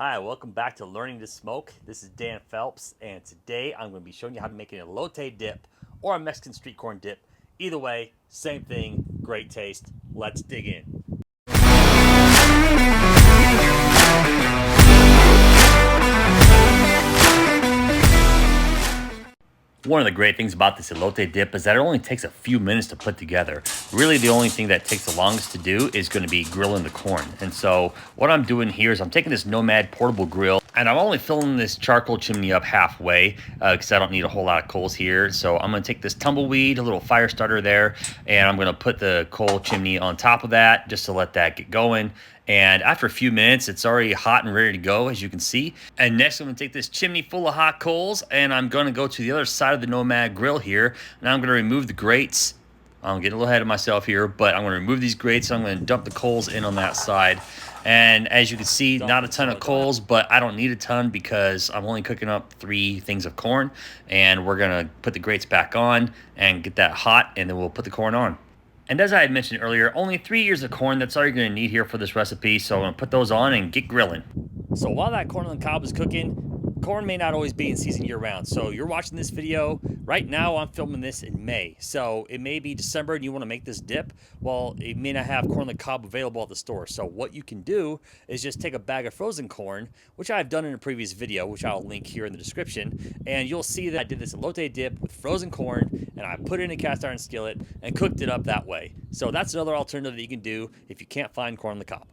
Hi, welcome back to Learning to Smoke. This is Dan Phelps, and today I'm going to be showing you how to make an elote dip or a Mexican street corn dip. Either way, same thing, great taste. Let's dig in. One of the great things about this elote dip is that it only takes a few minutes to put together. Really, the only thing that takes the longest to do is going to be grilling the corn. And so what I'm doing here is I'm taking this Nomad portable grill, and I'm only filling this charcoal chimney up halfway because I don't need a whole lot of coals here. So I'm going to take this tumbleweed, a little fire starter there, and I'm going to put the coal chimney on top of that just to let that get going. And after a few minutes, it's already hot and ready to go, as you can see. And next, I'm going to take this chimney full of hot coals, and I'm going to go to the other side of the Nomad grill here. Now I'm going to remove the grates. I'm getting a little ahead of myself here, but I'm going to remove these grates. So I'm going to dump the coals in on that side. And as you can see, not a ton of coals, but I don't need a ton because I'm only cooking up 3 things of corn. And we're going to put the grates back on and get that hot, and then we'll put the corn on. And as I had mentioned earlier, only 3 ears of corn, that's all you're going to need here for this recipe. So I'm going to put those on and get grilling. So while that corn on the cob is cooking, corn may not always be in season year-round. So you're watching this video. Right now, I'm filming this in May. So it may be December and you want to make this dip. Well, it may not have corn on the cob available at the store. So what you can do is just take a bag of frozen corn, which I've done in a previous video, which I'll link here in the description. And you'll see that I did this elote dip with frozen corn, and I put it in a cast iron skillet and cooked it up that way. So that's another alternative that you can do if you can't find corn on the cob.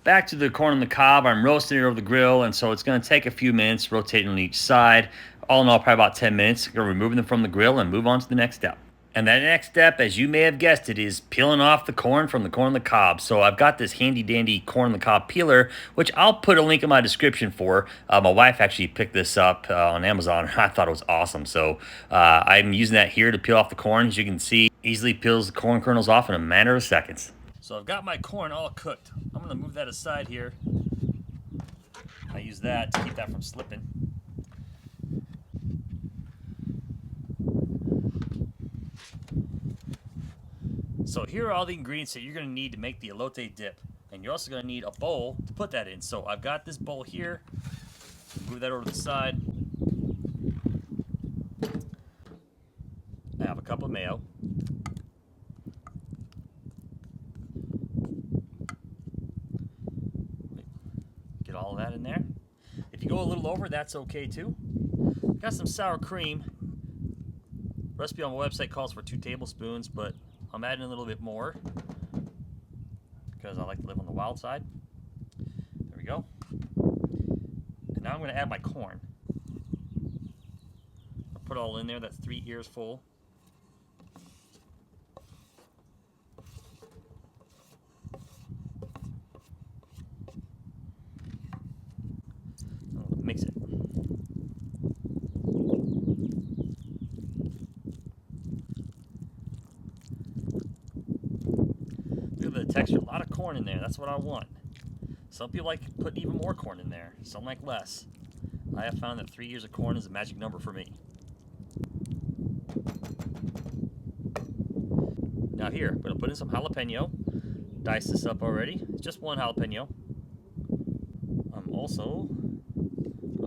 Back to the corn on the cob, I'm roasting it over the grill, and so it's going to take a few minutes, rotating on each side. All in all, probably about 10 minutes. I'm going to remove them from the grill and move on to the next step. And that next step, as you may have guessed it, is peeling off the corn from the corn on the cob. So I've got this handy dandy corn on the cob peeler, which I'll put a link in my description for. My wife actually picked this up on Amazon. I thought it was awesome. So I'm using that here to peel off the corn. As you can see, easily peels the corn kernels off in a matter of seconds. So I've got my corn all cooked. I'm going to move that aside here. I use that to keep that from slipping. So here are all the ingredients that you're going to need to make the elote dip. And you're also going to need a bowl to put that in. So I've got this bowl here. Move that over to the side. I have a cup of mayo. Get all of that in there. If you go a little over, that's okay too. Got some sour cream. Recipe on my website calls for 2 tablespoons, but I'm adding a little bit more because I like to live on the wild side. There we go. And now I'm going to add my corn. I'll put it all in there. That's 3 ears full. Mix it. Look at the texture. A lot of corn in there. That's what I want. Some people like putting even more corn in there. Some like less. I have found that 3 ears of corn is a magic number for me. Now here, I'm going to put in some jalapeno. Dice this up already. It's just 1 jalapeno. I'm also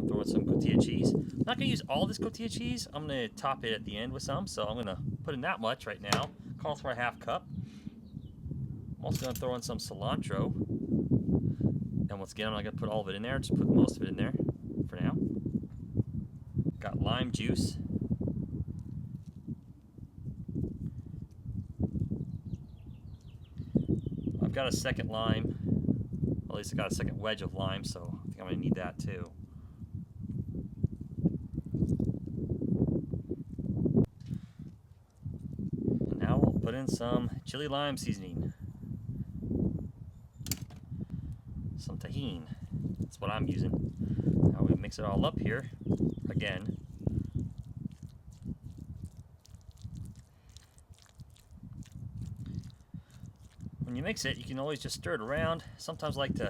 throw in some tortilla cheese. I'm not going to use all this tortilla cheese. I'm going to top it at the end with some. So I'm going to put in that much right now. Calls for a ½ cup. I'm also going to throw in some cilantro. And once again, I'm not going to put all of it in there. Just put most of it in there for now. Got lime juice. I've got a second lime. Well, at least I got a second wedge of lime, so I think I'm going to need that too. And now we'll put in some chili lime seasoning. Some tahini. That's what I'm using. Now we mix it all up here again. When you mix it, you can always just stir it around. Sometimes I like to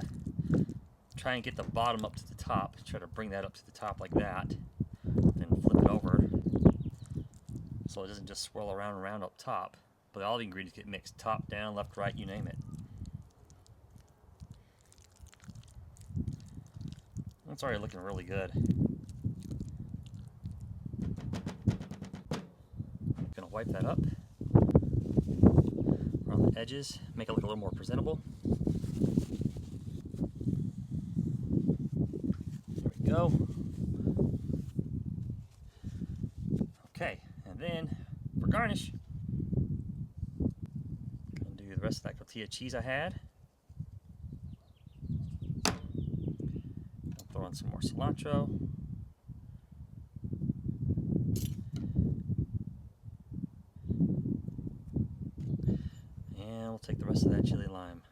try and get the bottom up to the top. Try to bring that up to the top like that. Then flip it over so it doesn't just swirl around and around up top. But all the ingredients get mixed. Top, down, left, right, you name it. That's already looking really good. Gonna wipe that up around the edges, make it look a little more presentable. There we go. Okay, and then for garnish, I'm gonna do the rest of that tortilla cheese I had. I'll throw in some more cilantro. And we'll take the rest of that chili lime.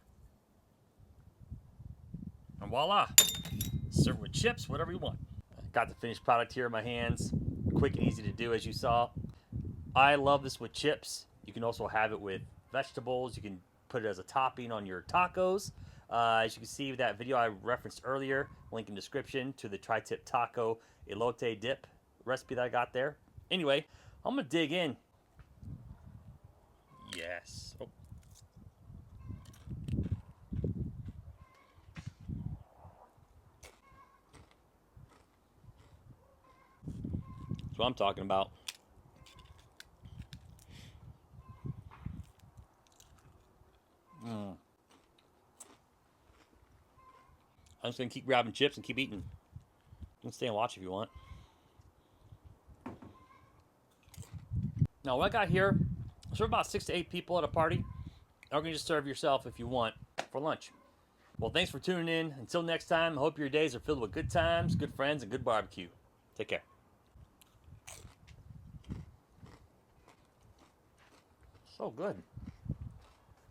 And voila! Serve with chips, whatever you want. Got the finished product here in my hands. Quick and easy to do, as you saw. I love this with chips. You can also have it with vegetables. You can put it as a topping on your tacos. As you can see, that video I referenced earlier, link in description to the tri-tip taco elote dip recipe that I got there. Anyway, I'm gonna dig in. Yes. Oh. That's what I'm talking about. I'm just gonna keep grabbing chips and keep eating. You can stay and watch if you want. Now what I got here, I serve about 6 to 8 people at a party. Or you can just serve yourself if you want for lunch. Well, thanks for tuning in. Until next time, I hope your days are filled with good times, good friends, and good barbecue. Take care. So good.